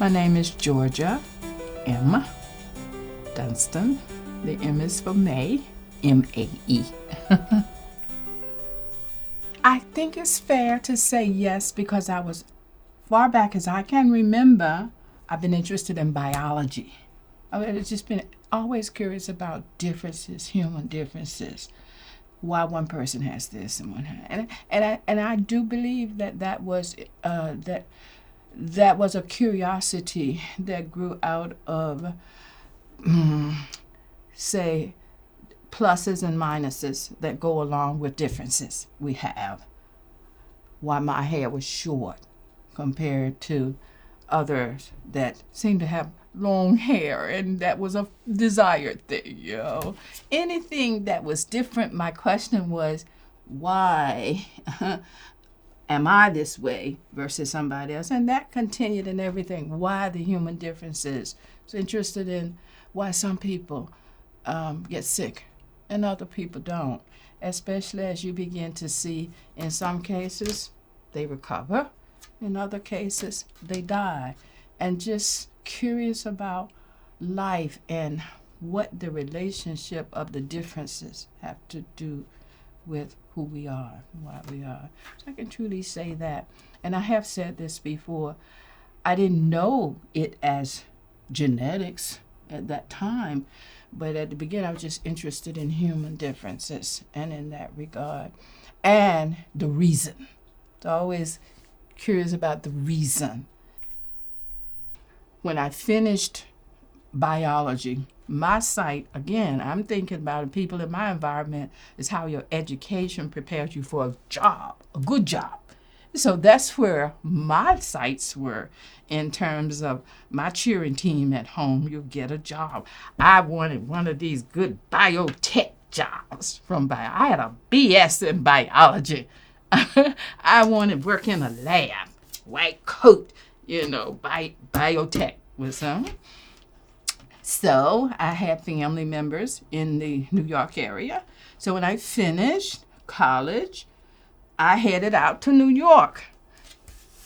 My name is Georgia M. Dunston. The M is for May, M-A-E. I think it's fair to say yes because I was, far back as I can remember, I've been interested in biology. I've just been always curious about differences, human differences, why one person has this and one has, and I do believe that was a curiosity that grew out of, say, pluses and minuses that go along with differences we have. Why my hair was short compared to others that seem to have long hair, and that was a desired thing, you know. Anything that was different, my question was, why am I this way versus somebody else? And that continued in everything. Why the human differences? I was interested in why some people get sick and other people don't, especially as you begin to see in some cases they recover, in other cases they die, and just curious about life and what the relationship of the differences have to do with who we are, why we are. So I can truly say that. And I have said this before, I didn't know it as genetics at that time, but at the beginning I was just interested in human differences and in that regard. And the reason. So always curious about the reason. When I finished biology, my sight, again, I'm thinking about it, people in my environment, is how your education prepares you for a job, a good job. So that's where my sights were in terms of my cheering team at home. You get a job. I wanted one of these good biotech jobs from bio. I had a BS in biology. I wanted work in a lab, white coat, you know, biotech with some. So I had family members in the New York area. So when I finished college, I headed out to New York,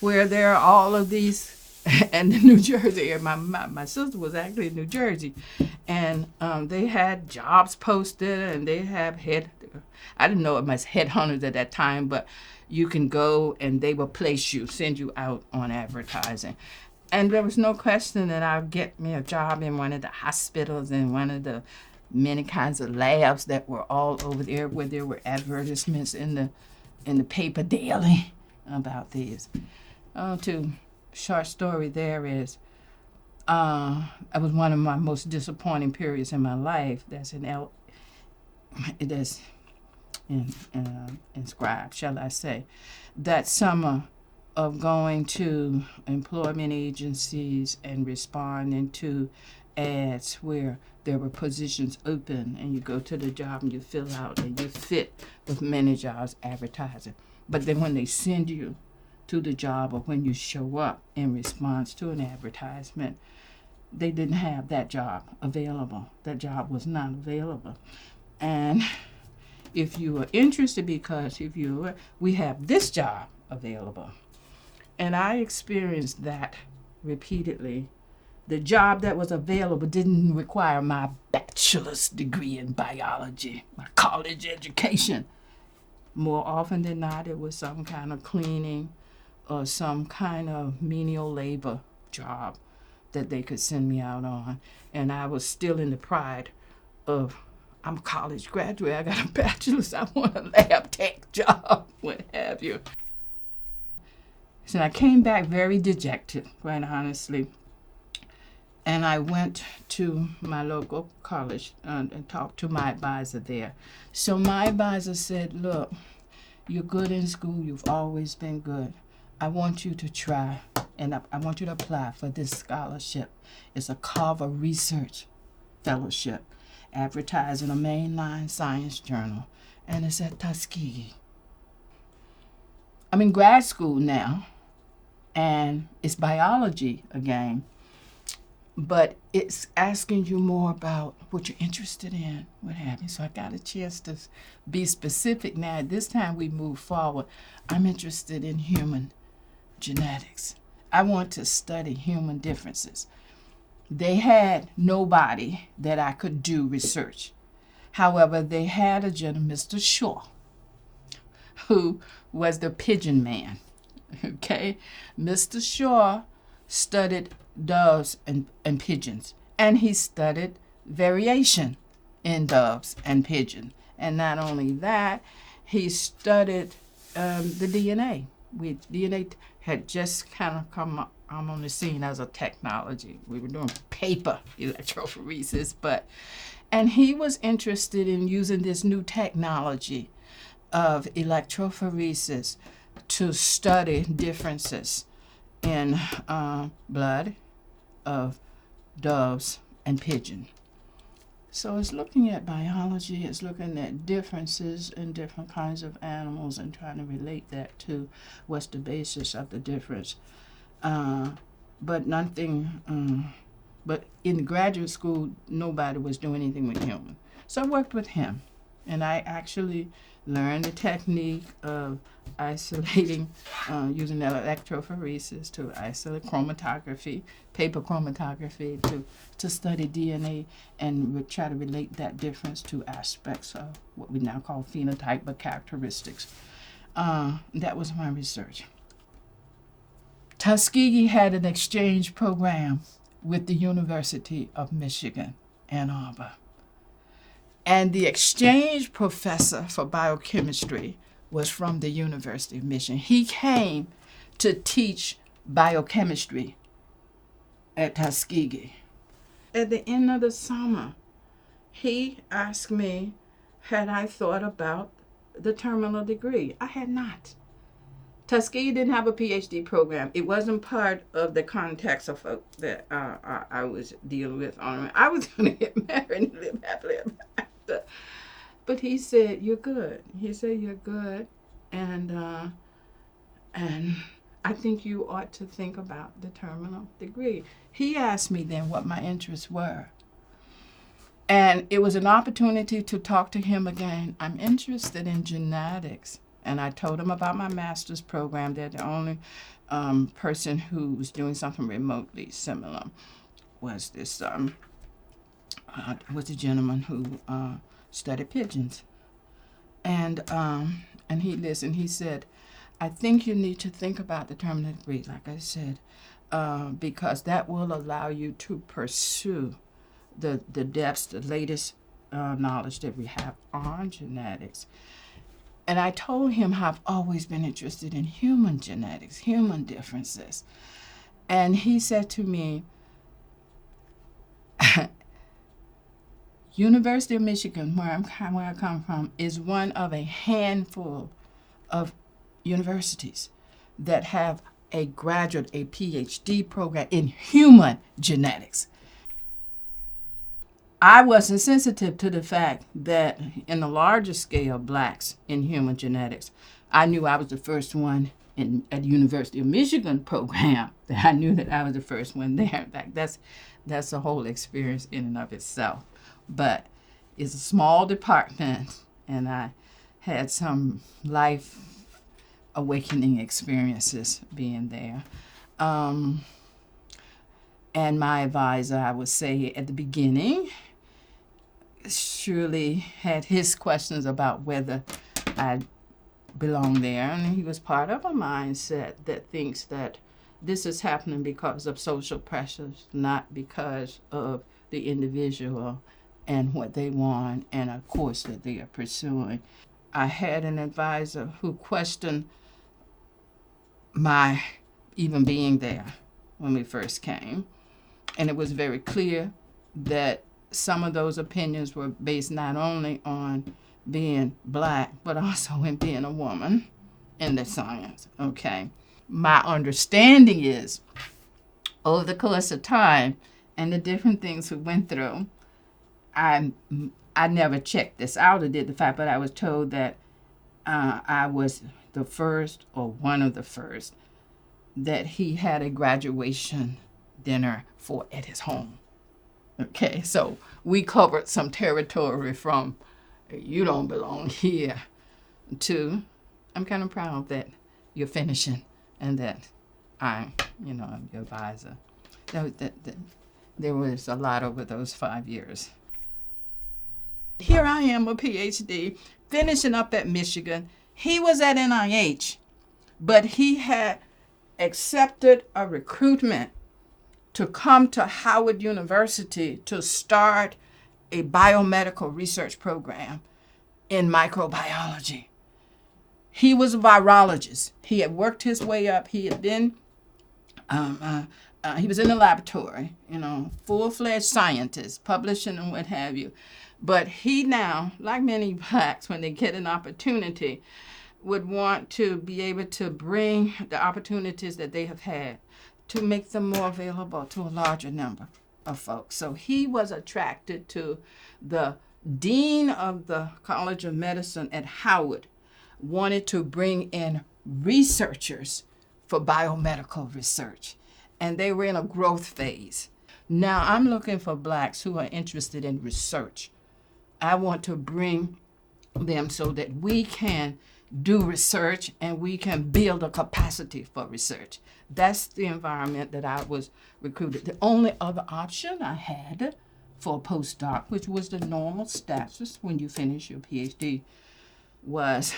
where there are all of these, and New Jersey. And my sister was actually in New Jersey, and they had jobs posted, and they have I didn't know it was headhunters at that time, but you can go and they will place you, send you out on advertising. And there was no question that I'd get me a job in one of the hospitals, in one of the many kinds of labs that were all over there, where there were advertisements in the paper daily about these. Short story there is, it was one of my most disappointing periods in my life. That's inscribed, shall I say. That summer of going to employment agencies and responding to ads where there were positions open, and you go to the job and you fill out and you fit with many jobs advertising. But then when they send you to the job, or when you show up in response to an advertisement, they didn't have that job available. That job was not available. And if you were interested, because we have this job available. And I experienced that repeatedly. The job that was available didn't require my bachelor's degree in biology, my college education. More often than not, it was some kind of cleaning or some kind of menial labor job that they could send me out on. And I was still in the pride of, I'm a college graduate, I got a bachelor's, I want a lab tech job, what have you. So I came back very dejected, quite honestly. And I went to my local college and talked to my advisor there. So my advisor said, look, you're good in school, you've always been good. I want you to try, and I want you to apply for this scholarship. It's a Carver Research Fellowship, advertised in a mainline science journal, and it's at Tuskegee. I'm in grad school now, and it's biology again, but it's asking you more about what you're interested in, what have you. So I got a chance to be specific now. This time we move forward. I'm interested in human genetics. I want to study human differences. They had nobody that I could do research. However, they had a gentleman, Mr. Shaw, who was the pigeon man. Okay? Mr. Shaw studied doves and pigeons, and he studied variation in doves and pigeons. And not only that, he studied the DNA. DNA had just kind of come up on the scene as a technology. We were doing paper electrophoresis, and he was interested in using this new technology of electrophoresis to study differences in blood of doves and pigeons. So it's looking at biology, it's looking at differences in different kinds of animals and trying to relate that to what's the basis of the difference. But nothing, but in graduate school, nobody was doing anything with humans. So I worked with him, and I actually learned the technique of isolating, using electrophoresis to isolate chromatography, paper chromatography, to study DNA and try to relate that difference to aspects of what we now call phenotype, but characteristics. That was my research. Tuskegee had an exchange program with the University of Michigan, Ann Arbor. And the exchange professor for biochemistry was from the University of Michigan. He came to teach biochemistry at Tuskegee. At the end of the summer, he asked me, had I thought about the terminal degree? I had not. Tuskegee didn't have a Ph.D. program. It wasn't part of the context of that I was dealing with. I was going to get married and live happily ever after. But he said, "You're good." He said, "You're good, and I think you ought to think about the terminal degree." He asked me then what my interests were. And it was an opportunity to talk to him again. I'm interested in genetics. And I told him about my master's program. They're the only person who was doing something remotely similar was this was a gentleman who studied pigeons. And he listened. He said, "I think you need to think about the terminal degree," like I said, because that will allow you to pursue the depths, the latest knowledge that we have on genetics. And I told him how I've always been interested in human genetics, human differences. And he said to me, University of Michigan, where I come from, is one of a handful of universities that have a graduate, a Ph.D. program in human genetics. I wasn't sensitive to the fact that in the larger scale, blacks in human genetics, I knew I was the first one at the University of Michigan program. That I knew that I was the first one there. In fact, that's a whole experience in and of itself. But it's a small department, and I had some life awakening experiences being there. And my advisor, I would say at the beginning, surely had his questions about whether I belong there. And he was part of a mindset that thinks that this is happening because of social pressures, not because of the individual and what they want and a course that they are pursuing. I had an advisor who questioned my even being there when we first came. And it was very clear that some of those opinions were based not only on being black, but also in being a woman in the science, okay? My understanding is, over the course of time and the different things we went through, I never checked this out or did the fact, but I was told that I was the first or one of the first that he had a graduation dinner for at his home. Okay, so we covered some territory from you don't belong here to I'm kind of proud that you're finishing and that I'm your advisor. There was a lot over those 5 years. Here I am, a Ph.D., finishing up at Michigan. He was at NIH, but he had accepted a recruitment to come to Howard University to start a biomedical research program in microbiology. He was a virologist. He had worked his way up. He had been, he was in the laboratory, full-fledged scientist, publishing and what have you. But he now, like many blacks, when they get an opportunity, would want to be able to bring the opportunities that they have had to make them more available to a larger number of folks. So he was attracted to the dean of the College of Medicine at Howard, wanted to bring in researchers for biomedical research. And they were in a growth phase. Now I'm looking for blacks who are interested in research. I want to bring them so that we can do research and we can build a capacity for research. That's the environment that I was recruited. The only other option I had for a postdoc, which was the normal status when you finish your PhD, was,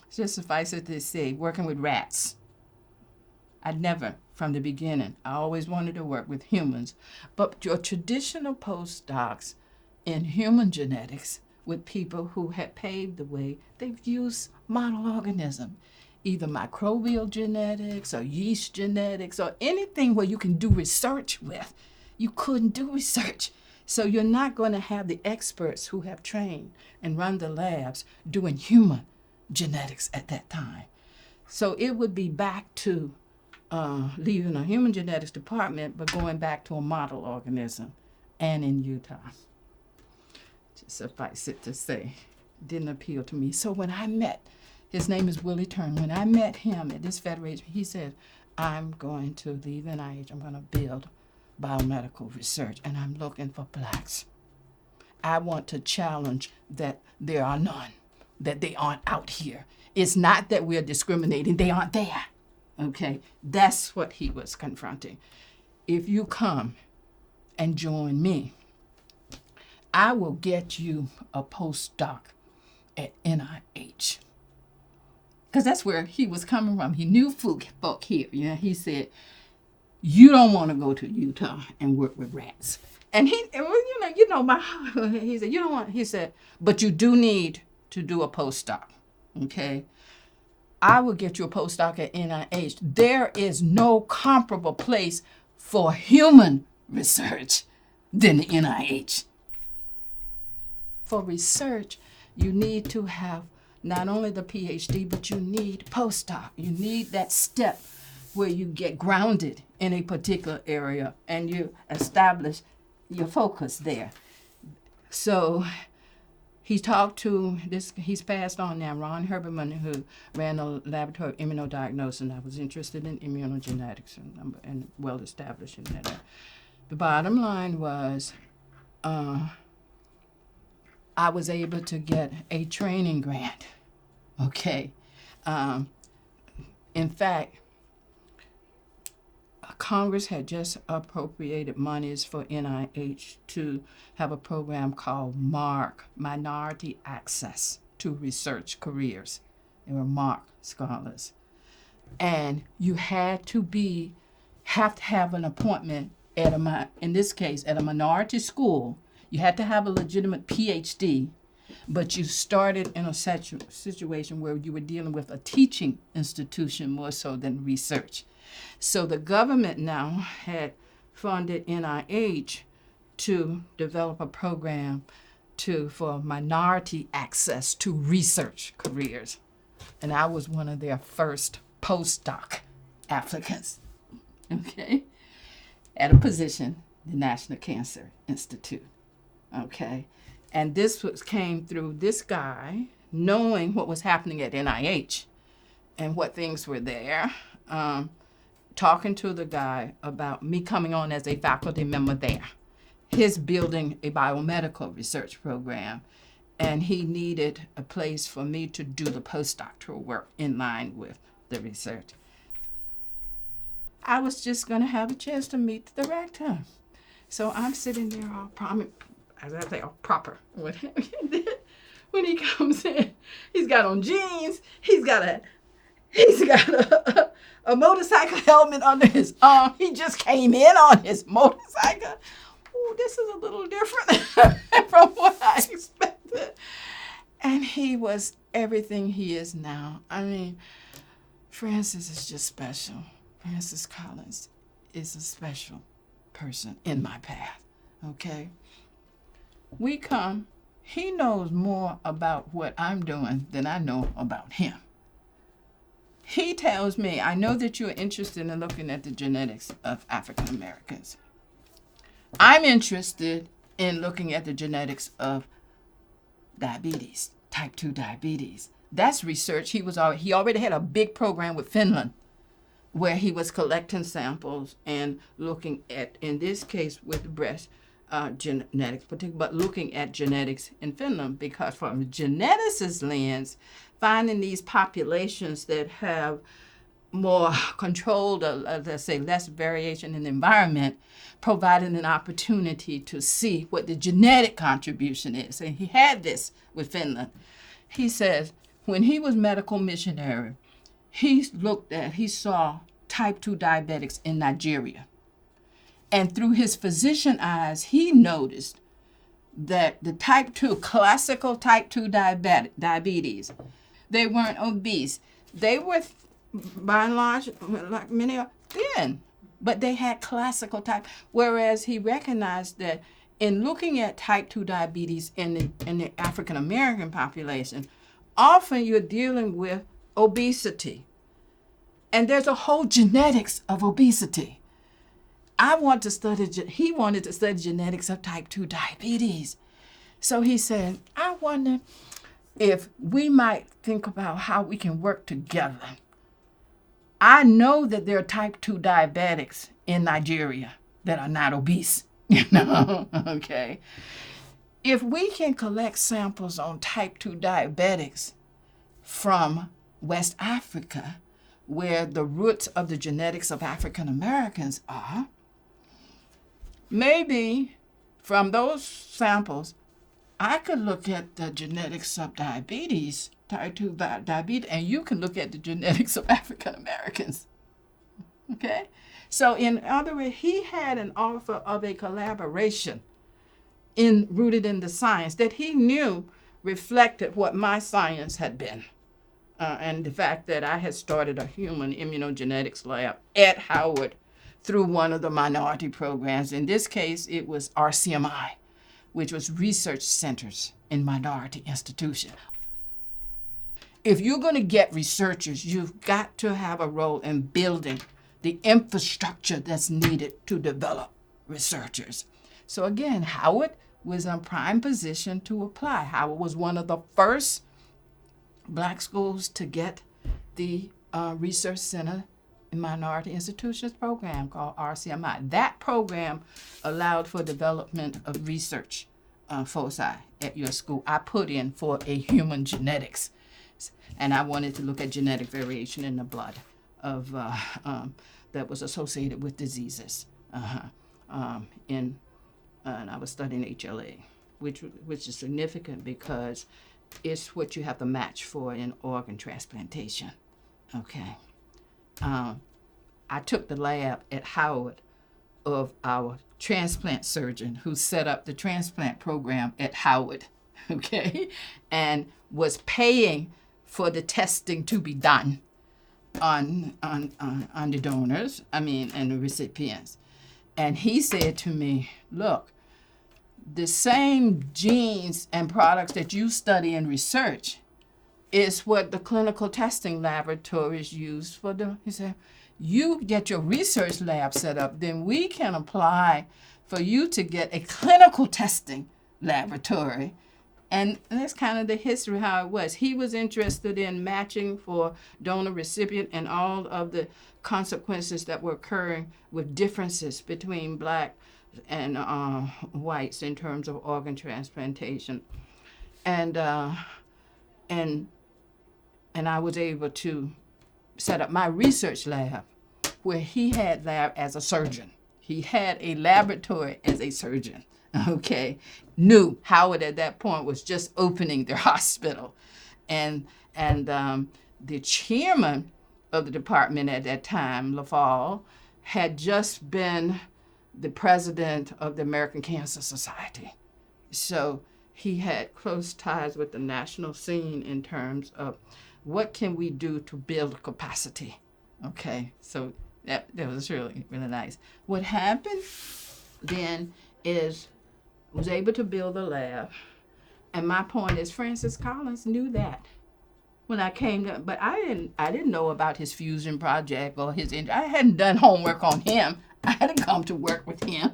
just suffice it to say, working with rats. I'd never, from the beginning, I always wanted to work with humans. But your traditional postdocs in human genetics with people who had paved the way, they've used model organism, either microbial genetics or yeast genetics or anything where you can do research with. You couldn't do research. So you're not going to have the experts who have trained and run the labs doing human genetics at that time. So it would be back to leaving a human genetics department, but going back to a model organism, and in Utah. Just suffice it to say, didn't appeal to me. So when I met, his name is Willie Turner, when I met him at this federation, he said, I'm going to leave NIH, I'm going to build biomedical research, and I'm looking for blacks. I want to challenge that there are none, that they aren't out here. It's not that we're discriminating, they aren't there. Okay, that's what he was confronting. If you come and join me, I will get you a postdoc at NIH. Because that's where he was coming from. He knew folk here. He said, you don't want to go to Utah and work with rats. And he said, you don't want, he said, but you do need to do a postdoc, okay? I will get you a postdoc at NIH. There is no comparable place for human research than the NIH. For research, you need to have not only the PhD, but you need postdoc. You need that step where you get grounded in a particular area and you establish your focus there. So he talked to this, he's passed on now, Ron Herberman, who ran a laboratory of immunodiagnosis, and I was interested in immunogenetics and well established in that. The bottom line was I was able to get a training grant, okay? In fact, Congress had just appropriated monies for NIH to have a program called MARC, Minority Access to Research Careers. They were MARC scholars. And you had to have an appointment at in this case, at a minority school. You had to have a legitimate PhD, but you started in a situation where you were dealing with a teaching institution more so than research. So the government now had funded NIH to develop a program for minority access to research careers. And I was one of their first postdoc applicants, okay, at a position, the National Cancer Institute, okay. And this came through this guy knowing what was happening at NIH and what things were there, talking to the guy about me coming on as a faculty member there, his building a biomedical research program, and he needed a place for me to do the postdoctoral work in line with the research. I was just going to have a chance to meet the director. So I'm sitting there all proper. When he comes in, he's got on jeans, he's got a motorcycle helmet under his arm. He just came in on his motorcycle. Ooh, this is a little different from what I expected. And he was everything he is now. I mean, Francis is just special. Francis Collins is a special person in my path, okay? We come, he knows more about what I'm doing than I know about him. He tells me, I know that you're interested in looking at the genetics of African Americans. I'm interested in looking at the genetics of diabetes, type 2 diabetes. That's research. He already had a big program with Finland where he was collecting samples and looking at, in this case with breast genetics, but looking at genetics in Finland, because from a geneticist lens, finding these populations that have more controlled, let's say less variation in the environment, providing an opportunity to see what the genetic contribution is. And he had this with Finland. He says when he was medical missionary, he saw type 2 diabetics in Nigeria. And through his physician eyes, he noticed that the classical type 2 diabetes, they weren't obese. They were, by and large, like many are, thin, but they had classical type. Whereas he recognized that in looking at type 2 diabetes in the African American population, often you're dealing with obesity. And there's a whole genetics of obesity. He wanted to study genetics of type 2 diabetes. So he said, I wonder if we might think about how we can work together. I know that there are type 2 diabetics in Nigeria that are not obese, okay? If we can collect samples on type 2 diabetics from West Africa, where the roots of the genetics of African Americans are, maybe from those samples, I could look at the genetics of diabetes, type 2 diabetes, and you can look at the genetics of African Americans. Okay? So in other words, he had an offer of a collaboration rooted in the science that he knew reflected what my science had been. And the fact that I had started a human immunogenetics lab at Howard through one of the minority programs. In this case, it was RCMII, which was Research Centers in Minority Institutions. If you're going to get researchers, you've got to have a role in building the infrastructure that's needed to develop researchers. So again, Howard was in prime position to apply. Howard was one of the first Black schools to get the Research Center in Minority Institutions program called RCMII. That program allowed for development of research foci at your school. I put in for a human genetics, and I wanted to look at genetic variation in the blood of that was associated with diseases. And I was studying HLA, which is significant because it's what you have to match for in organ transplantation. Okay. I took the lab at Howard of our transplant surgeon who set up the transplant program at Howard, okay, and was paying for the testing to be done on the donors, and the recipients. And he said to me, look, the same genes and products that you study in research is what the clinical testing laboratories use for the, he said, you get your research lab set up, then we can apply for you to get a clinical testing laboratory. And that's kind of the history how it was. He was interested in matching for donor recipient and all of the consequences that were occurring with differences between Black and whites in terms of organ transplantation. And I was able to set up my research lab where he had lab as a surgeon. He had a laboratory as a surgeon, okay? Howard at that point was just opening their hospital. And the chairman of the department at that time, LaFall, had just been the president of the American Cancer Society. So he had close ties with the national scene in terms of what can we do to build capacity. Okay, so that was really, really nice. What happened then is was able to build a lab. And my point is Francis Collins knew that when I came to, but I didn't know about his fusion project or I hadn't done homework on him. I hadn't come to work with him.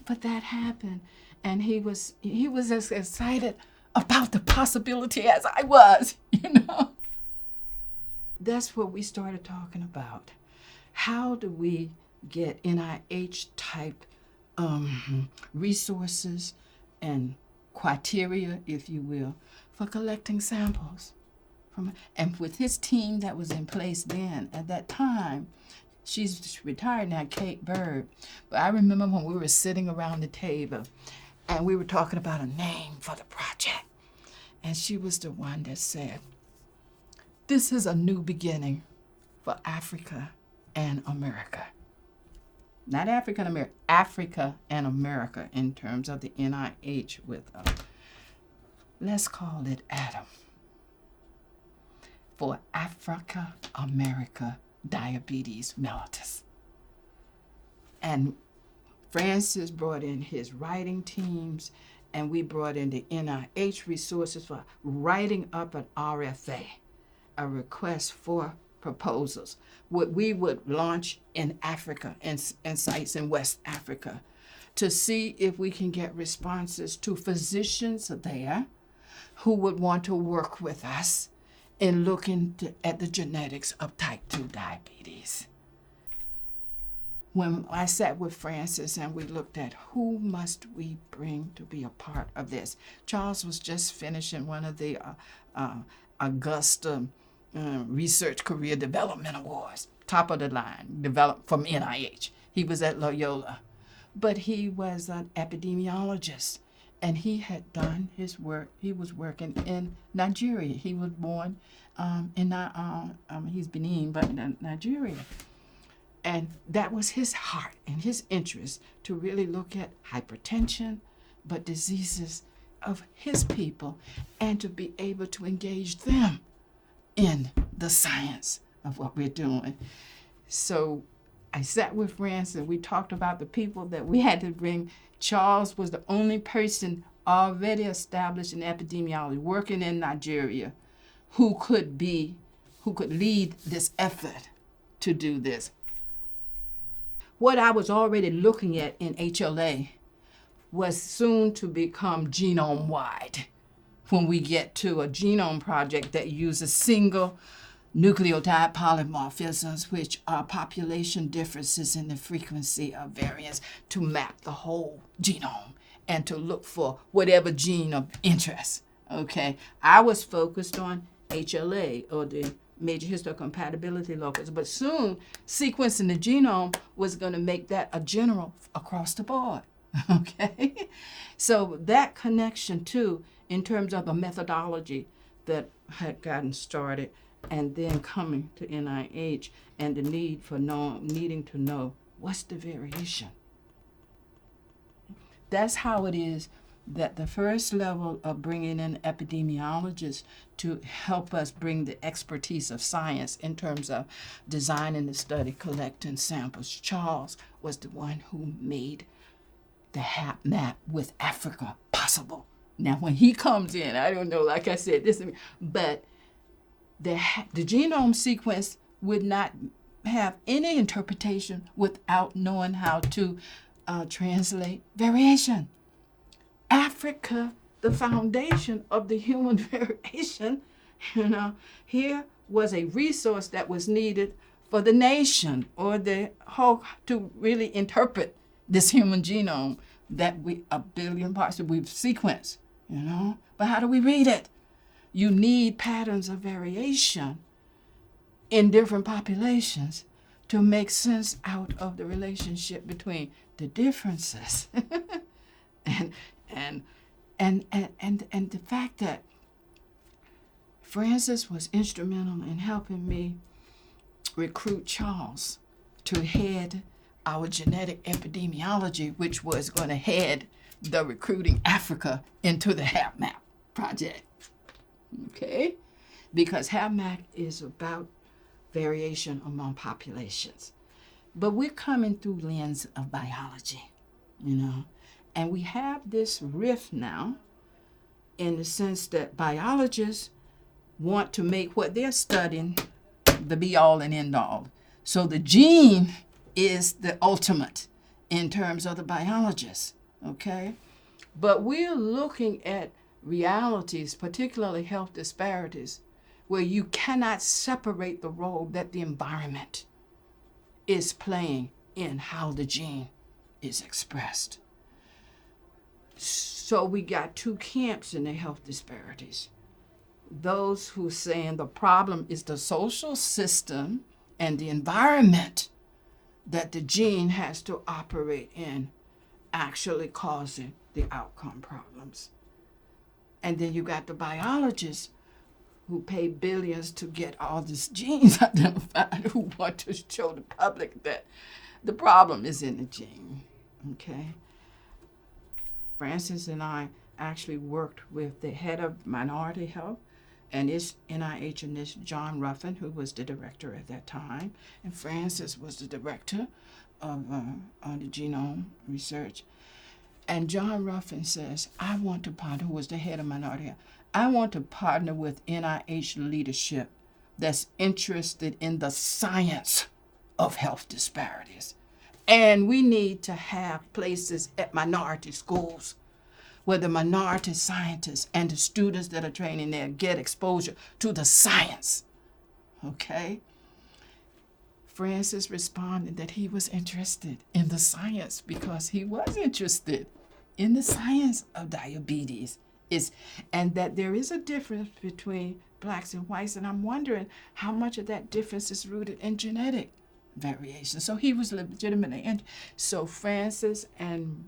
But that happened. And he was as excited about the possibility as I was, That's what we started talking about. How do we get NIH type resources and criteria, if you will, for collecting samples? And with his team that was in place then, at that time, she's retired now, Kate Bird, but I remember when we were sitting around the table and we were talking about a name for the project. And she was the one that said, this is a new beginning for Africa and America. Not Africa and America, Africa and America in terms of the NIH with, let's call it Adam. For Africa, America, diabetes mellitus. And Francis brought in his writing teams, and we brought in the NIH resources for writing up an RFA, a request for proposals, what we would launch in Africa and sites in West Africa to see if we can get responses to physicians there who would want to work with us in looking at the genetics of type 2 diabetes. When I sat with Francis and we looked at who must we bring to be a part of this, Charles was just finishing one of the Augusta Research Career Development Awards, top of the line, developed from NIH. He was at Loyola, but he was an epidemiologist. And he had done his work. He was working in Nigeria. He was born he's Benin, but in Nigeria. And that was his heart and his interest to really look at hypertension, but diseases of his people, and to be able to engage them in the science of what we're doing. So I sat with Francis and we talked about the people that we had to bring. Charles was the only person already established in epidemiology, working in Nigeria, who could lead this effort to do this. What I was already looking at in HLA was soon to become genome-wide when we get to a genome project that uses single nucleotide polymorphisms, which are population differences in the frequency of variants, to map the whole genome and to look for whatever gene of interest. Okay, I was focused on HLA, or the major histocompatibility locus, but soon sequencing the genome was going to make that a general across the board. Okay, so that connection too, in terms of the methodology that had gotten started, and then coming to NIH and the need for needing to know what's the variation. That's how it is that the first level of bringing in epidemiologists to help us bring the expertise of science in terms of designing the study, collecting samples. Charles was the one who made the HAP map with Africa possible. Now, when he comes in, I don't know, like I said, but the genome sequence would not have any interpretation without knowing how to translate variation. Africa, the foundation of the human variation, here was a resource that was needed for the nation or the whole to really interpret this human genome that a billion parts that we've sequenced, But how do we read it? You need patterns of variation in different populations to make sense out of the relationship between the differences and the fact that Francis was instrumental in helping me recruit Charles to head our genetic epidemiology, which was going to head the recruiting Africa into the HapMap project. Okay? Because HapMap is about variation among populations. But we're coming through lens of biology, and we have this rift now in the sense that biologists want to make what they're studying the be-all and end-all. So the gene is the ultimate in terms of the biologists, okay? But we're looking at realities, particularly health disparities, where you cannot separate the role that the environment is playing in how the gene is expressed. So we got two camps in the health disparities. Those who are saying the problem is the social system and the environment that the gene has to operate in actually causing the outcome problems. And then you got the biologists who pay billions to get all these genes identified, who want to show the public that the problem is in the gene, okay? Francis and I actually worked with the head of minority health and his NIH and this John Ruffin, who was the director at that time, and Francis was the director of the genome research. And John Ruffin says, I want to partner, who was the head of minority health, I want to partner with NIH leadership that's interested in the science of health disparities. And we need to have places at minority schools where the minority scientists and the students that are training there get exposure to the science, okay? Francis responded that he was interested in the science because he was interested in the science of diabetes, and that there is a difference between blacks and whites, and I'm wondering how much of that difference is rooted in genetic variation. So he was legitimately interested. So Francis and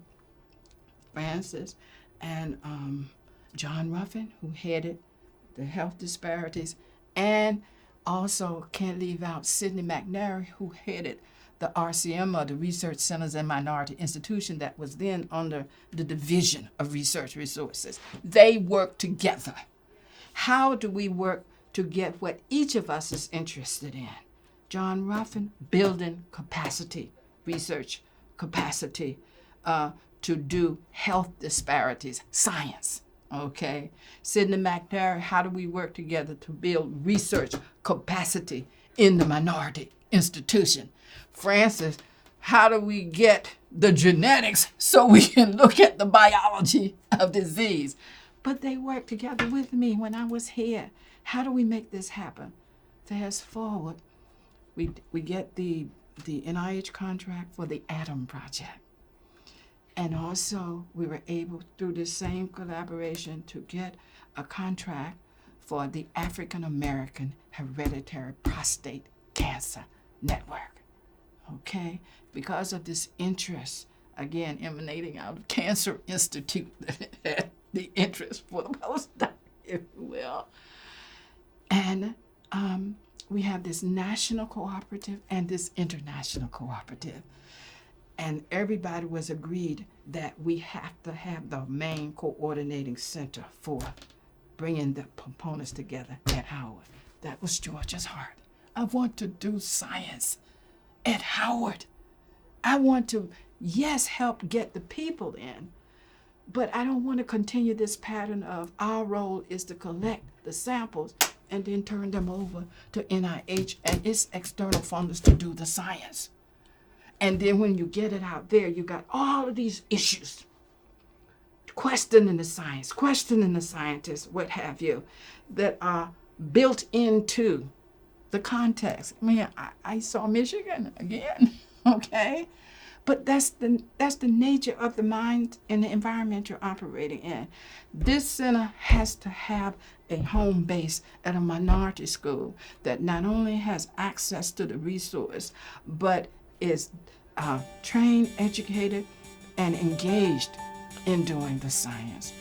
John Ruffin, who headed the health disparities, and also can't leave out Sidney McNary, who headed the RCMII, the Research Centers and Minority Institution, that was then under the Division of Research Resources. They worked together. How do we work to get what each of us is interested in? John Ruffin, building capacity, research capacity, to do health disparities, science, okay? Sidney McNary, how do we work together to build research capacity in the minority institution? Francis, how do we get the genetics so we can look at the biology of disease? But they worked together with me when I was here. How do we make this happen? Fast forward, we get the NIH contract for the ATOM project. And also, we were able, through the same collaboration, to get a contract for the African American Hereditary Prostate Cancer Network. Okay? Because of this interest, again, emanating out of Cancer Institute, that had the interest for the postdoc, if you will. And we have this national cooperative and this international cooperative. And everybody was agreed that we have to have the main coordinating center for bringing the components together at Howard. That was George's heart. I want to do science at Howard. I want to, yes, help get the people in, but I don't want to continue this pattern of our role is to collect the samples and then turn them over to NIH and its external funders to do the science. And then when you get it out there, you got all of these issues, questioning the science, questioning the scientists, what have you, that are built into the context. I mean, I saw Michigan again, okay? But that's the nature of the mind and the environment you're operating in. This center has to have a home base at a minority school that not only has access to the resource, but is trained, educated, and engaged in doing the science.